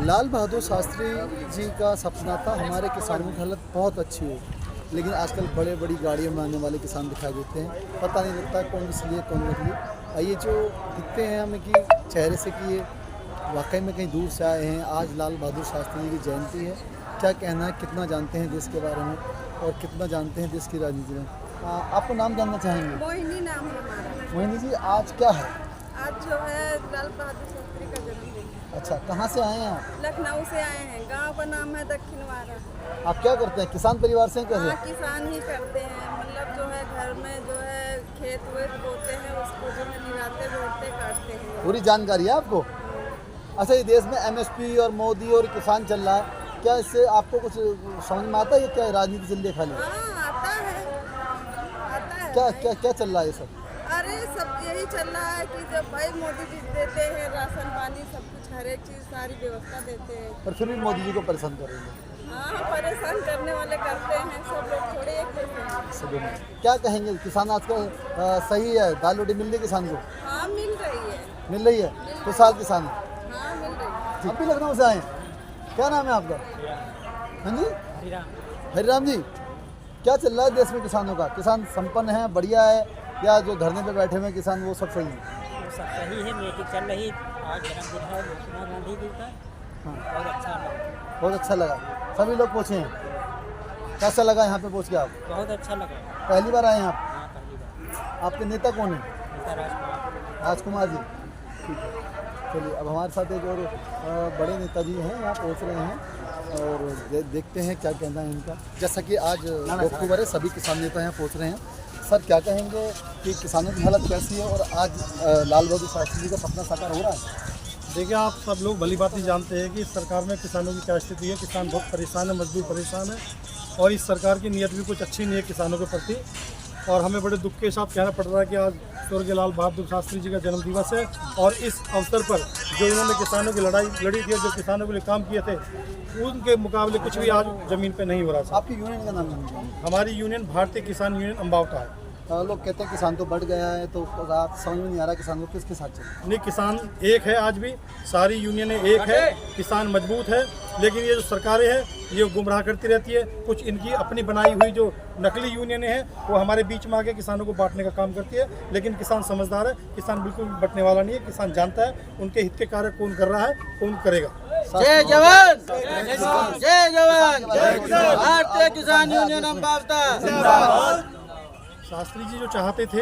लाल बहादुर शास्त्री जी का सपना था हमारे किसानों की हालत बहुत अच्छी हो, लेकिन आजकल बड़े बड़ी गाड़ियों में आने वाले किसान दिखाई देते हैं। पता नहीं लगता कौन इसलिए कौन नकली। ये जो दिखते हैं हमें कि चेहरे से कि ये वाकई में कहीं दूर से आए हैं। आज लाल बहादुर शास्त्री जी की जयंती है। क्या कहना है, कितना जानते हैं देश के बारे में और कितना जानते हैं देश की राजनीति में? आपको नाम जानना चाहेंगे? मोहिनी नाम है हमारा। मोहिनी जी, आज क्या है? आज जो है लाल बहादुर शास्त्री का जन्मदिन। अच्छा, कहाँ से आए हैं आप? लखनऊ से आए हैं। गांव का नाम है दक्षिण वारा। आप क्या करते हैं? किसान परिवार से हैं कैसे? हाँ, किसान ही करते हैं। मतलब जो है घर में जो है खेत वेत बोते हैं, उसको जो है निराते बोते काटते हैं। पूरी जानकारी है आपको? अच्छा, ये देश में MSP और मोदी और किसान चल रहा है, क्या इससे आपको कुछ समझ में आता है? क्या राजनीति चल रही है खाली? हाँ, आता है। क्या क्या क्या चल रहा है ये सब? अरे सब यही चल रहा है कि जब भाई मोदी जी देते हैं राशन पानी सब कुछ, हर एक चीज़ सारी व्यवस्था देते हैं। पर फिर भी मोदी जी को परेशान कर रहे हैं। हाँ, परेशान करने वाले करते हैं। सब लोग थोड़े एक जैसे हैं। सभी में क्या कहेंगे? किसान आजकल सही है? दाल रोटी मिल रही है किसान को? हाँ, मिल रही है। मिल रही है? खुशहाल किसान है। हाँ, मिल रही है। आप भी लखनऊ से आए हैं? क्या नाम है आपका? हाँ जी, हरिराम जी। क्या चल रहा है देश में किसानों का? किसान संपन्न है, बढ़िया है, या जो धरने पे बैठे हुए किसान वो सब सही है? वो सब सही है। मीटिंग चल रही। आज जन्मदिन है महात्मा गांधी जी का। हाँ, बहुत अच्छा लगा। बहुत अच्छा लगा। सभी लोग पूछे हैं, कैसा लगा यहाँ पे पहुँच के? आप बहुत अच्छा लगा। पहली बार आए हैं आप? हाँ, पहली बार। आपके नेता कौन है? नेता राजकुमार। राजकुमार जी, ठीक है। चलिए, अब हमारे साथ एक और बड़े नेताजी हैं, यहाँ पहुँच रहे हैं और देखते हैं क्या कहना है इनका। जैसा कि आज अक्टूबर है, सभी किसान नेता यहाँ पहुँच रहे हैं। सर, क्या कहेंगे कि किसानों की हालत कैसी है और आज लाल बहादुर शास्त्री जी का सपना साकार हो रहा है? देखिए, आप सब लोग भली भांति जानते हैं कि इस सरकार में किसानों की क्या स्थिति है। किसान बहुत परेशान है, मजदूर परेशान है और इस सरकार की नीयत भी कुछ अच्छी नहीं है किसानों के प्रति। और हमें बड़े दुख के साथ कहना पड़ रहा है कि आज स्वर्गीय लाल बहादुर शास्त्री जी का जन्मदिवस है और इस अवसर पर जो इन्होंने किसानों की लड़ाई लड़ी थी, जो किसानों के लिए काम किए थे, उनके मुकाबले कुछ भी आज ज़मीन पे नहीं हो रहा था। आपकी यूनियन का नाम जानना चाहेंगे? हमारी यूनियन भारतीय किसान यूनियन अम्बावता है। लोग कहते हैं किसान तो बढ़ गया है, तो आप समझ में नहीं आ रहा किसान को किसके साथ चले? नहीं, किसान एक है, आज भी सारी यूनियनें एक है, किसान मजबूत है। लेकिन ये जो सरकारें हैं ये गुमराह करती रहती है। कुछ इनकी अपनी बनाई हुई जो नकली यूनियनें हैं वो हमारे बीच में आके किसानों को बांटने का काम करती है। लेकिन किसान समझदार है, किसान बिल्कुल बटने वाला नहीं है। किसान जानता है उनके हित के कार्य कौन कर रहा है, कौन करेगा। जय जवान, जय जवान, भारतीय किसान यूनियन अम्बावता। शास्त्री जी जो चाहते थे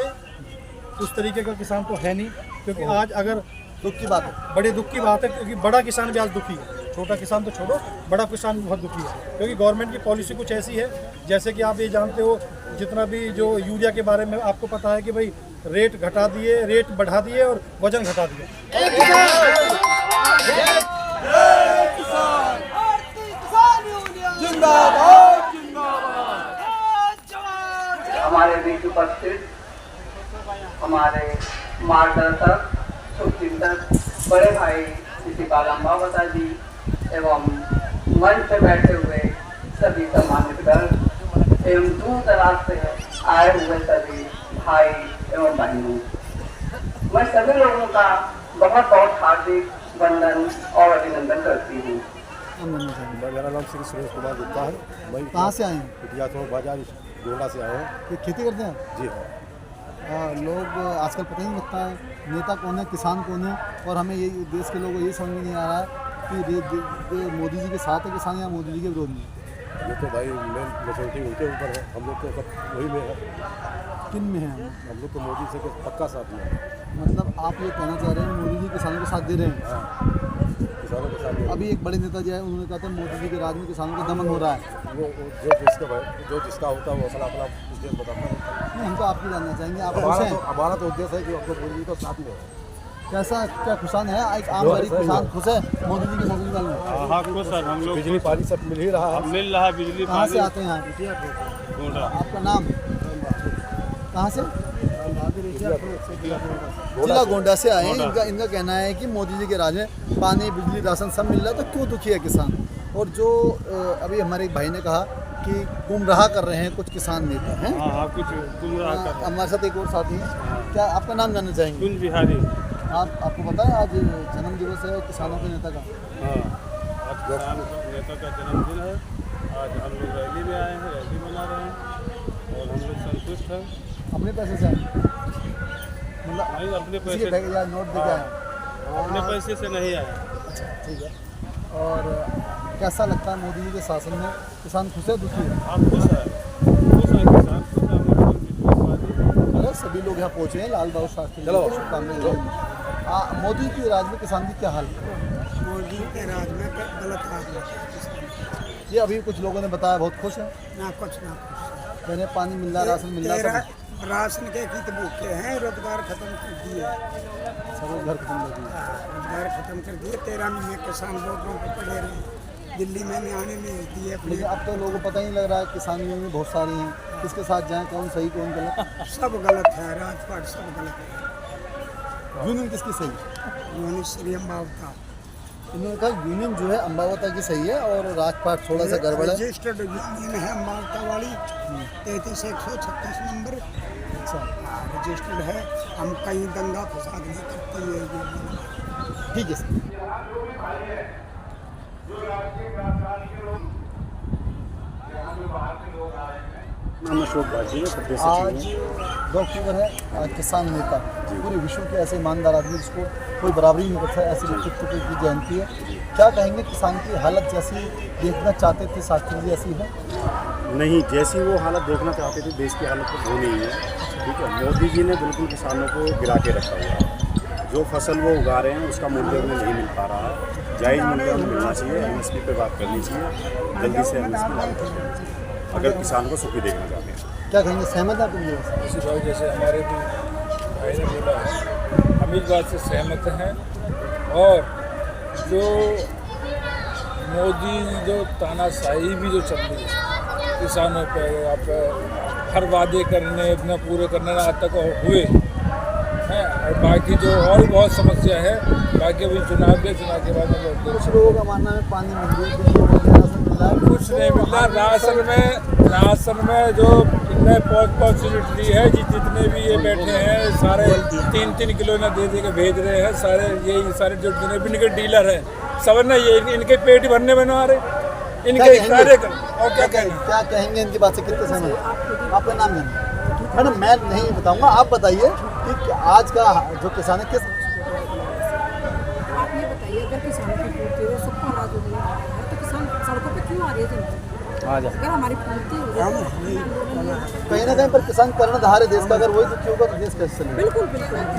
उस तरीके का किसान तो है नहीं, क्योंकि आज अगर दुख की बात है, बड़े दुख की बात है, क्योंकि बड़ा किसान भी आज दुखी है। छोटा किसान तो छोड़ो, बड़ा किसान भी बहुत दुखी है, क्योंकि गवर्नमेंट की पॉलिसी कुछ ऐसी है। जैसे कि आप ये जानते हो, जितना भी जो यूरिया के बारे में आपको पता है कि भाई रेट घटा दिए, रेट बढ़ा दिए और वजन घटा दिए। हमारे बीच उपस्थित हमारे मार्गदर्शक सुचिंतक बड़े भाई प्रिंसिपल अम्बावता जी एवं मंच पर बैठे हुए सभी सम्मानित दर्शक एवं दूर दराज से आए हुए सभी भाई एवं बहनों, मैं सभी लोगों का बहुत बहुत हार्दिक वंदन और अभिनंदन करती हूँ। मेरा नाम श्री सुरेश कुमार गुप्ता है। मैं कहाँ से आए हैं? पिटिया चौक बाजार गोंडा से आए हैं। ये खेती करते हैं आप? जी हाँ। लोग आजकल पता ही नहीं लगता है नेता कौन है, किसान कौन है, और हमें ये देश के लोगों को ये समझ में नहीं आ रहा है कि मोदी जी के साथ है किसान या मोदी जी के विरोध में। ये तो भाई मेन मेजोरिटी उनके ऊपर है, हम लोग तो सब वही में है। किन में है? हम लोग तो मोदी से पक्का साथ में है। मतलब आप ये कहना चाह रहे हैं मोदी जी किसानों के साथ दे रहे हैं? किसानों के साथ में। अभी एक बड़े नेता जी आए, उन्होंने कहा था मोदी जी के राज में किसानों का दमन हो रहा है। वो जो जिसका होता है वो असल अपना उद्देश्य बताता है। नहीं, हम तो आपकी जानना चाहेंगे, आप खुश हैं? हमारा तो उद्देश्य है कि हम लोग मोदी जी तो साथ में है। कैसा, क्या खुशान है? एक आम गरीब किसान खुश है मोदी जी के शासनकाल में? हाँ खुश सर, हम लोग बिजली पानी सब मिल ही रहा है। मिल रहा है बिजली कहाँ से पानी। आते हैं यहाँ? गोंडा। आपका नाम? कहाँ से? जिला गोंडा से आए हैं। इनका कहना है कि मोदी जी के राज में पानी बिजली राशन सब मिल रहा है, तो क्यों दुखी है किसान? और जो अभी हमारे एक भाई ने कहा कि गुमराह कर रहे हैं कुछ किसान नेता हैं। हाँ, कुछ गुमराह कर रहे हैं। हमारे साथ एक और साथी हैं। क्या आपका नाम जानना चाहेंगे? कुंज बिहारी। आपको पता है आज जन्म दिवस है किसानों के नेता का? हाँ। किसान नेता का जन्मदिन है। आज हम लोग रैली में आए हैं, रैली मना रहे हैं और हम लोग संतुष्ट हैं। अपने पैसे से आए? मतलब नहीं, अपने किसी पैसे के बैग या नोट देके आए? अपने पैसे से नहीं आए। अच्छा, ठीक है। और कैसा लगता है मोदी जी के शासन में? किसान खुश है, दुखी है? आप खुश हैं? खुश हैं किसान, खुश हैं। हम लोग विश्वासवादी। अरे सभी लोग यहाँ पहुँचे हैं लाल बहादुर शास्त्री जी को शुभकामनाएं। मोदी की राज में किसान की क्या हाल है? मोदी के राज में गलत राज है। ये अभी कुछ लोगों ने बताया बहुत खुश है, ना कुछ ना कुछ। कहने पानी मिल रहा, राशन मिल रहा, राशन के कित भूखे हैं, रोजगार खत्म कर दिए, सब घर खत्म कर दिए। रोजगार खत्म कर दिए। 13 महीने किसान रोडों पर पड़े रहे, दिल्ली में आने नहीं दिए अपने। लेकिन अब तो लोगों को पता ही नहीं लग रहा है, किसान यूनियन में बहुत सारी हैं, किसके साथ जाएं, कौन सही कौन गलत? सब गलत है, राजपाट सब गलत है। यूनियन किसकी सही? यूनियन श्री अम्बावता। इन्होंने कहा यूनियन जो है अम्बावता की सही है और राजपाट थोड़ा सा गड़बड़ है। रजिस्टर्ड यूनियन है अम्बावता वाली, 33,136 नंबर। अच्छा, रजिस्टर्ड है। हम कहीं दंगा फसाद नहीं करती है यूनियन। ठीक है सर। नाम अशोक बाजी है, प्रदेश आज सचिव हूँ। 2 अक्टूबर है, आज किसान नेता पूरे विश्व के ऐसे ईमानदार आदमी जिसको कोई बराबरी नहीं करता, ऐसे व्यक्तित्व की जयंती है। क्या कहेंगे, किसान की हालत जैसी देखना चाहते थे शास्त्री जी ऐसी है? नहीं, जैसी वो हालत देखना चाहते थे देश की हालत तो वो नहीं है। ठीक है, मोदी जी ने बिल्कुल किसानों को गिरा के रखा हुआ है। जो फसल वो उगा रहे हैं उसका मूल्य उन्हें नहीं मिल पा रहा है। जायज़ मूल्य उन्हें मिलना चाहिए, MSP पे बात करनी चाहिए, जल्दी से MSP लागू करनी चाहिए अगर किसान को सुखी देखना चाहते हैं। क्या कहेंगे, सहमत है तुम लोग? इसी भाई जैसे हमारे भी भाई ने बोला है, हम इस बात से सहमत हैं। और जो मोदी जो तानाशाही भी जो चल रही है किसानों पे, आप हर वादे करने इतना पूरे करने आज तक हुए हैं, और बाकी जो और भी बहुत समस्या है, बाकी अभी चुनाव के बाद में लोग कुछ लोगों का मानना है पानी मंजूर कुछ नहीं मिल रहा। राशन में जो इतने पॉसिबिलिटी है, जितने भी ये बैठे हैं सारे 3-3 किलो ना दे के भेज रहे हैं। सारे यही सारे जो जितने भी इनके डीलर हैं सब ना ये इनके पेट भरने में ना आ रहे इनके सारे। और क्या कहेंगे इनकी बात से, कितने सहमत? आपका नाम नहीं मैडम, मैं नहीं बताऊंगा, आप बताइए कि आज का जो किसान है किस आप ये बताइए, अगर किसानों की पूर्ति हो, सबका अनाज हो रहा है, तो किसान सड़कों पे क्यों आ रहे थे? अगर हमारी पूर्ति हो रही है कहीं ना कहीं पर किसान कर्णधार है देश का, अगर वही दुखी होगा तो देश कैसे चलेगा? बिल्कुल बिल्कुल, यही तो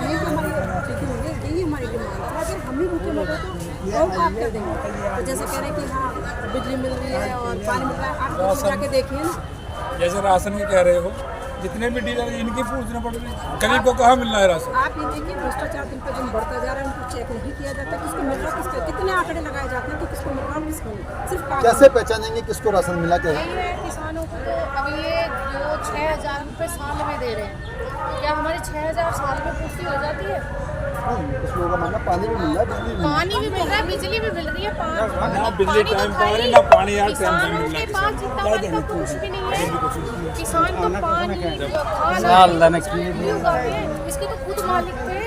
यही हमारी डिमांड है। अगर हम ही भूखे लोग तो और आप कर देंगे? तो जैसे कह रहे हैं कि हाँ बिजली मिल रही है और पानी मिल रहा है, आप कुछ जाके देखिए ना। जैसे राशन की कह रहे हो, जितने भी डीलर इनकी पूछना पड़ रही है, गरीब को कहाँ मिलना है राशन? आप ये देखिए, भ्रष्टाचार दिन पर दिन बढ़ता जा रहा है, उनको चेक नहीं किया जाता, किसको मिल रहा है, किसको कितने आंकड़े लगाए जाते हैं कि किसको मिल रहा है, किसको नहीं। सिर्फ कैसे पहचानेंगे किसको राशन मिला? क्या यही है किसानों को। तो अभी ये जो 6,000 रुपये साल में दे रहे हैं, क्या हमारी 6,000 साल में पूर्ति हो जाती है? कुछ लोगों का मानना पानी भी मिल रहा है, पानी भी मिल रहा है, बिजली भी मिल रही है, ना बिजली टाइम पर आ रही, ना पानी यार टाइम पर मिल किसानों के पास जितना पानी का कुछ भी नहीं है। किसान को पानी इसके तो खुद मालिक थे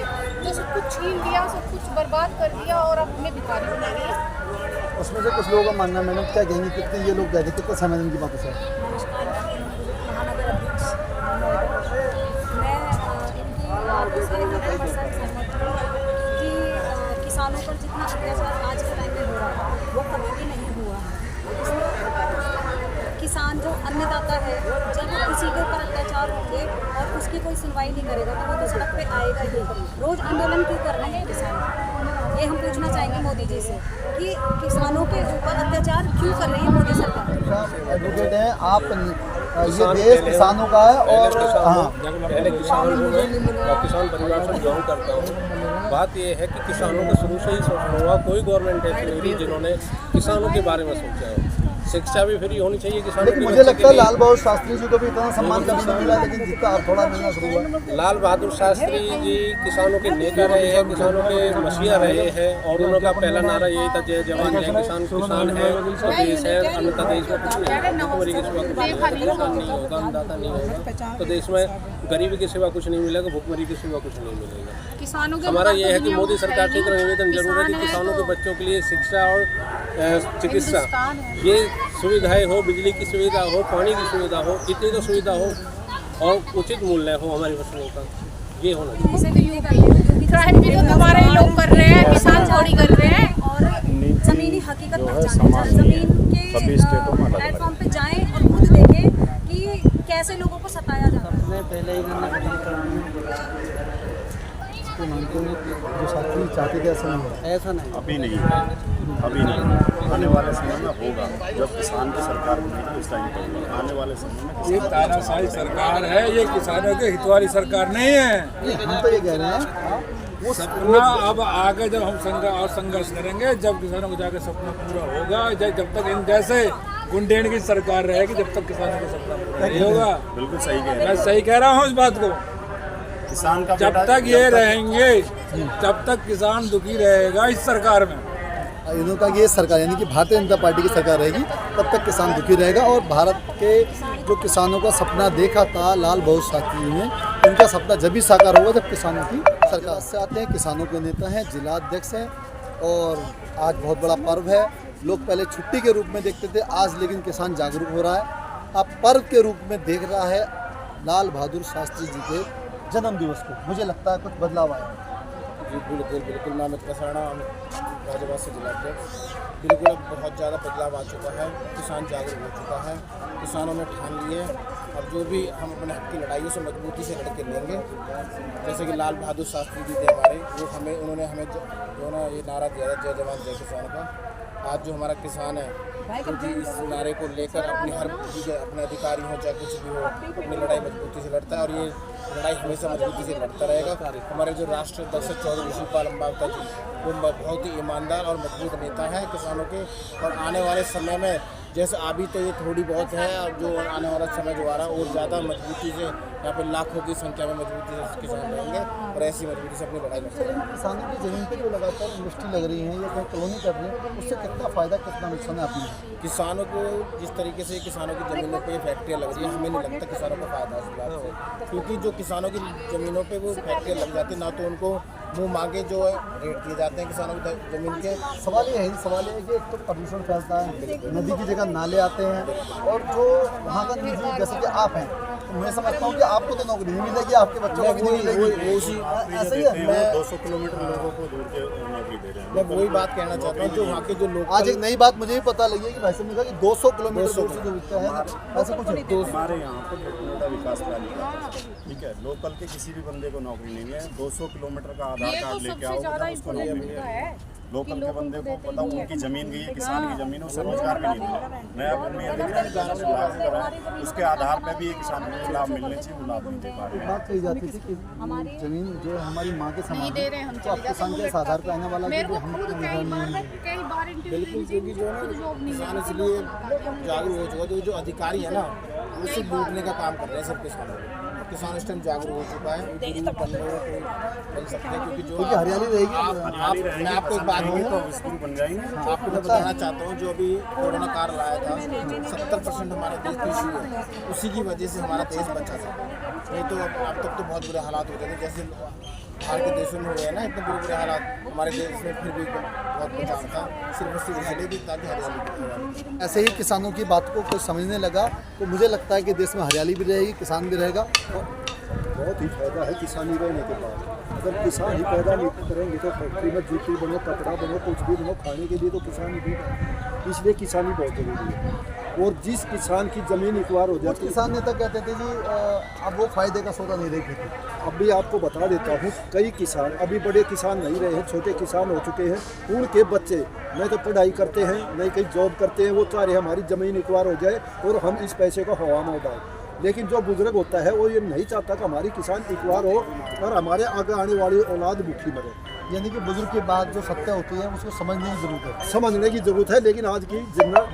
जो सब कुछ छीन लिया, सब कुछ बर्बाद कर दिया और अब हमें भिखारी बना दिया। उसमें से कुछ लोगों का मानना, मैडम क्या कहेंगे, कितने ये लोग कहते कितना समय इनकी बातों से? महानगर अध्यक्ष मैं इनकी बातों से 100% सहमत हूँ कि किसानों पर जितना अत्याचार आज के टाइम में हो रहा है वो कभी भी नहीं हुआ है। किसान जो अन्नदाता है, जब किसी के ऊपर अत्याचार होंगे और उसकी कोई सुनवाई नहीं करेगा तो वो तो सड़क पे आएगा ही। रोज़ आंदोलन क्यों कर रहे हैं किसान? ये हम पूछना चाहेंगे मोदी जी से कि किसानों के ऊपर अत्याचार क्यों कर रही है मोदी सरकार? एडवोकेट हैं आप, ये देश किसानों का है और हाँ, पहले किसान हूँ मैं और किसान परिवार से बिलोंग करता हूँ। बात यह है कि किसानों को शुरू से ही सोचना होगा, कोई गवर्नमेंट ऐसी नहीं रही जिन्होंने किसानों के बारे में सोचा हो। शिक्षा भी फ्री होनी चाहिए किसानों लेकिन मुझे लगता है लाल बहादुर शास्त्री जी को भी इतना सम्मान कभी नहीं मिला, लेकिन जितना अब थोड़ा मिलना शुरू हुआ। लाल बहादुर शास्त्री जी किसानों के नेता रहे हैं, किसानों के मसीहा रहे हैं और उनका पहला नारा यही था, जय जवान जय किसान। किसान है तो देश है, अन्यथा देश में कुछ नहीं है। भूखमरी के सिवा कुछ नहीं होगा, किसान नहीं होगा, अन्नदाता नहीं होगा तो देश में गरीबी के सिवा कुछ नहीं मिलेगा, भूखमरी के सिवा कुछ नहीं मिलेगा। किसानों के हमारा यह है कि मोदी सरकार से इतना निवेदन जरूर है कि किसानों के बच्चों के लिए शिक्षा और चिकित्सा, ये सुविधाएं हो, बिजली की सुविधा हो, पानी की सुविधा हो, इतनी तो सुविधा हो और उचित मूल्य हो हमारी फसलों का, ये होना चाहिए। क्राइम भी तो हमारे लोग कर रहे हैं, किसान थोड़ी कर रहे हैं। और जमीनी हकीकत पहचाने, जमीन के प्लेटफॉर्म पे जाएं और खुद देखें कि कैसे लोगों को सताया जा रहा है। पहले ही जो साथी चाहते थे ऐसा नहीं हो रहा। ऐसा नहीं, अभी नहीं, अभी नहीं, आने वाले समय में होगा। जब किसान की सरकार बनेगी उस टाइम पर होगा। आने वाले समय में ये तानाशाही सरकार है, ये किसानों के हित वाली सरकार नहीं है। हम तो ये कह रहे हैं वो सपना अब आगे जब हम संघर्ष करेंगे, जब किसानों को जाकर सपना पूरा होगा, जब तक इन जैसे गुंडेन की सरकार रहेगी, जब तक किसानों का सपना पूरा नहीं होगा। बिल्कुल सही कह रहे हैं। मैं सही कह रहा हूँ इस बात को। किसान का जब तक ये रहेंगे, तब तक किसान दुखी रहेगा इस सरकार में। इन्हों का ये सरकार यानी कि भारतीय जनता पार्टी की सरकार रहेगी, तब तक किसान दुखी रहेगा। और भारत के जो किसानों का सपना देखा था लाल बहादुर शास्त्री ने, उनका सपना जब भी साकार होगा जब किसानों की सरकार से आते हैं। किसानों के नेता हैं, जिला अध्यक्ष हैं और आज बहुत बड़ा पर्व है। लोग पहले छुट्टी के रूप में देखते थे, आज लेकिन किसान जागरूक हो रहा है, अब पर्व के रूप में देख रहा है लाल बहादुर शास्त्री जी के जन्म दिवस को। मुझे लगता है कुछ बदलाव आया है। जी बिल्कुल बिल्कुल, मैं अमित कसाना, गाजियाबाद से जिला अध्यक्ष। बिल्कुल अब बहुत ज़्यादा बदलाव आ चुका है, किसान जागरूक हो चुका है, किसानों ने ठान लिए अब जो भी हम अपने हक की लड़ाइयों से मजबूती से लड़ के लेंगे। जैसे कि लाल बहादुर शास्त्री जी थे हमारे, वो उन्होंने हमें जो ना ये नारा दिया था, जय जवान जय किसान का। आज जो हमारा किसान है तो जी इस नारे को लेकर अपनी हर अपने अधिकारी हो चाहे कुछ भी हो, अपनी लड़ाई मजबूती से लड़ता है और ये लड़ाई हमेशा मजबूती से लड़ता रहेगा। हमारे जो राष्ट्र अध्यक्ष चौधरी शिवपाल अम्बावता जी, वो बहुत ही ईमानदार और मजबूत नेता हैं किसानों के। और आने वाले समय में जैसे अभी तो ये थोड़ी बहुत है, अब जो आने वाला समय जो आ रहा है और ज़्यादा मजबूती से यहाँ पे लाखों की संख्या में मजबूती से किसान रहेंगे और ऐसी मजबूती से अपनी लड़ाई लड़ते रहेंगे। किसानों की ज़मीन पर जो लगातार इंडस्ट्री लग रही है या कहीं कॉलोनी कर रही है, उससे कितना फ़ायदा कितना नुकसान है अपनी किसानों को? जिस तरीके से किसानों की ज़मीनों पे फैक्ट्रियाँ लग रही है, हमें नहीं लगता किसानों को फ़ायदा है इस बात से, क्योंकि जो किसानों की ज़मीनों पे वो फैक्ट्रियाँ लग जाती ना तो उनको मुँह मांगे जो है रेट दिए जाते हैं किसानों की ज़मीन के। सवाल ये है कि एक तो प्रदूषण फैलता है, नदी की जगह नाले आते हैं और जो वहाँ का निजी जैसे कि आप हैं, तो मैं समझता हूँ कि आपको तो नौकरी नहीं मिलेगी, आपके बच्चों को भी नहीं मिलेगी। ऐसा ही है। मैं 200 किलोमीटर लोगों को दूर के नौकरी दे रहे हैं। मैं वही बात कहना चाहता हूँ, जो वहाँ के जो लोग आज एक नई बात मुझे भी पता लगी है कि भाई साहब ने कहा कि 200 किलोमीटर दूर से जो बिकता है ऐसा कुछ नहीं। हमारे यहाँ पर नोएडा विकास प्राधिकरण है, ठीक है, लोकल के किसी भी बंदे को नौकरी नहीं है। 200 किलोमीटर का आधार कार्ड लेके आओ तब उसको नौकरी मिलेगी। लोकल के बंदे को पता उनकी ज़मीन गई है, किसान की ज़मीन, उससे रोजगार भी नहीं मिला। नया भूमि अधिग्रहण कानून लागू करा है, उसके आधार पर भी किसान को लाभ मिलने चाहिए, वो लाभ नहीं दे पा रहे। बात कही जाती थी कि ज़मीन जो हमारी माँ के समान है, तो अब किसान के आधार पर आने वाला मेरे को हम खुद कई बार बिल्कुल, क्योंकि जो है किसान इसलिए जागरूक हो चुका, तो जो अधिकारी है ना वो सिर्फ लूटने का काम कर रहे हैं सब किसानों को। किसान इस टाइम जागरूक हो चुका है, गरीब बनने को बन सकते हैं, क्योंकि जो हरियाली रहेगी। मैं आपको एक बात तो स्कूल बन जाएंगे। आपको मैं बताना चाहता हूँ, जो अभी कोरोना काल आया था 70% हमारा देश कृषि है, उसी की वजह से हमारा देश बचा था। नहीं तो अब तक तो बहुत बुरे हालात होते थे, जैसे बाहर के देशों में हुए हैं ना इतने बुरे हालात, हमारे देश में फिर भी बहुत बचाव था, सिर्फ उससे इसलिए भी ताकि हरियाली। ऐसे ही किसानों की बात को कोई समझने लगा तो मुझे लगता है कि देश में हरियाली भी रहेगी, किसान भी रहेगा। बहुत ही फायदा है किसानी रहने के बाद। अगर किसान ही पैदा नहीं करेंगे तो फैक्ट्री में जूती बनो, कपड़ा बनो, कुछ भी बनो, खाने के लिए तो किसान ही देगा। इसलिए किसानी बहुत जरूरी है। और जिस किसान की ज़मीन इकवार हो जाती है, किसान नेता कहते थे जी अब वो फायदे का सौदा नहीं रही थी। अब भी आपको बता देता हूँ, कई किसान अभी बड़े किसान नहीं रहे हैं, छोटे किसान हो चुके हैं। उनके बच्चे नहीं तो पढ़ाई करते हैं, नहीं कहीं जॉब करते हैं, वो चाह रहे हमारी ज़मीन इकवार हो जाए और हम इस पैसे को हवा में उड़ाएं। लेकिन जो बुजुर्ग होता है वो ये नहीं चाहता कि हमारी किसान इकवार हो और हमारे आगे आने वाली औलाद भूखी मरे। यानी कि बुजुर्ग के बाद जो सत्य होती है उसको समझने की ज़रूरत है। समझने की ज़रूरत है, लेकिन आज की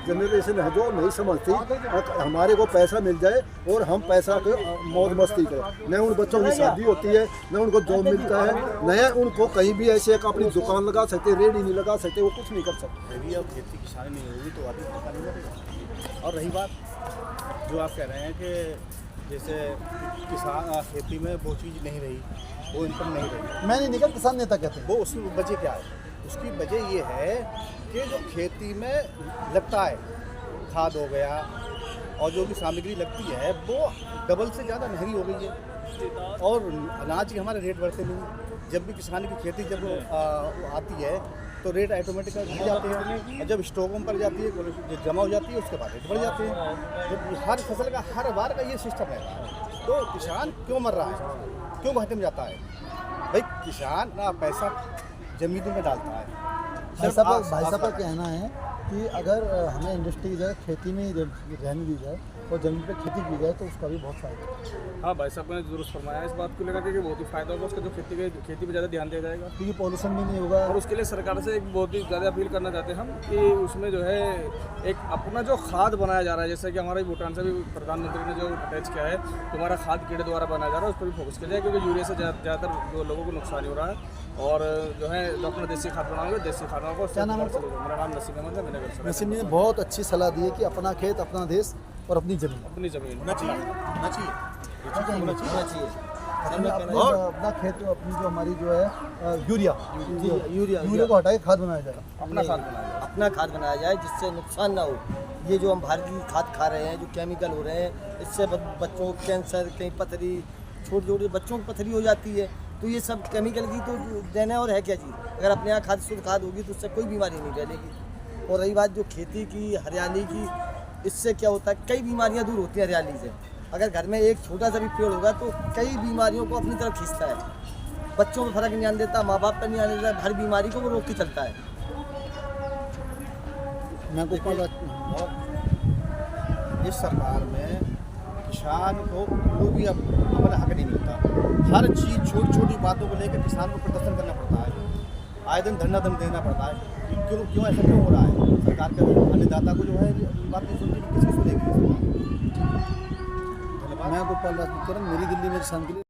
जनरेशन है जो नहीं समझती। हमारे को पैसा मिल जाए और हम पैसा को मौज मस्ती करें, न उन बच्चों की शादी होती है, न उनको जॉब मिलता है, न उनको कहीं भी ऐसे एक अपनी दुकान लगा सकते, रेडी नहीं लगा सकते, वो कुछ नहीं कर सकते। यदि अब खेती किसानी नहीं होगी तो आदमी पता नहीं लगेगा। और रही बात जो आप कह रहे हैं कि जैसे किसान खेती में वो चीज़ नहीं रही, वो इनकम नहीं रही, मैं नहीं निकल किसान नेता कहते हैं वो उसमें वजह क्या है? उसकी वजह ये है कि जो खेती में लगता है, खाद हो गया और जो भी सामग्री लगती है वो डबल से ज़्यादा महंगी हो गई है और अनाज के हमारे रेट बढ़ते नहीं। जब भी किसान की खेती जब आती है तो रेट ऑटोमेटिक गिर जाते हैं और जब स्टॉकों पर जाती है, जब जमा हो जाती है उसके बाद रेट बढ़ जाते हैं। जब हर फसल का हर बार का ये सिस्टम है, तो किसान क्यों मर रहा है, क्यों घाटे में जाता है? भाई किसान ना पैसा जमीनों में डालता है। भाई साहब का कहना है कि अगर हमें इंडस्ट्री की जगह खेती में ही रहने दी जाए और ज़मीन पे खेती की जाए तो उसका भी बहुत फायदा है। हाँ भाई साहब ने दुरुस्त फरमाया इस बात को लेकर कि बहुत ही फायदा होगा उसका, जो खेती पे ज़्यादा ध्यान दिया जाएगा क्योंकि पॉल्यूशन भी नहीं होगा। और उसके लिए सरकार से एक बहुत ही ज़्यादा अपील करना चाहते हैं हम कि उसमें जो है एक अपना जो खाद बनाया जा रहा है, जैसे कि हमारे भूटान से भी प्रधानमंत्री ने जो अटैच किया है, तुम्हारा खाद कीड़े द्वारा बनाया जा रहा है, उस पर भी फोकस किया जाए, क्योंकि यूरिया से ज़्यादातर जो लोगों को नुकसान हो रहा है। और जो है जो अपना देसी खाद बनाओगे, देसी खाद बनाओगे। क्या नाम है? मेरा नाम नसीम अहमद है। मैंने नसीम ने बहुत अच्छी सलाह दी है कि अपना खेत, अपना देश और अपनी ज़मीन अपनी ज़मीन होना चाहिए। अपना खेत, अपनी जो हमारी जो है यूरिया को हटा के खाद बनाया जाएगा। अपना खाद बनाया जाए, अपना खाद बनाया जाए जिससे नुकसान ना हो। ये जो हम बाहर की खाद खा रहे हैं, जो केमिकल हो रहे हैं, इससे बच्चों को कैंसर, कहीं पथरी, छोटे छोटे बच्चों को पथरी हो जाती है। तो ये सब केमिकल की तो देना और है क्या चीज़? अगर अपने यहाँ खाद शुद्ध खाद होगी तो उससे कोई बीमारी नहीं फैलेगी। और रही बात जो खेती की, हरियाली की, इससे क्या होता है, कई बीमारियाँ दूर होती हैं हरियाली से। अगर घर में एक छोटा सा भी पेड़ होगा तो कई बीमारियों को अपनी तरफ खींचता है। बच्चों में फर्क नहीं आने देता, माँ बाप पर नहीं आने देता, हर बीमारी को वो रोक के चलता है। मैं इस सरकार में किसान को कोई भी अपना हक नहीं मिलता। हर चीज़ छोटी छोटी बातों को लेकर किसान को प्रदर्शन करना पड़ता है, आए दिन धरना दम देना पड़ता है। क्यों ऐसा क्यों हो रहा है? सरकार के अन्नदाता को जो है बात नहीं सुनती, किसकी सुनेगी? मैं गोपाल राजपूत, मेरी दिल्ली में किसान के लिए।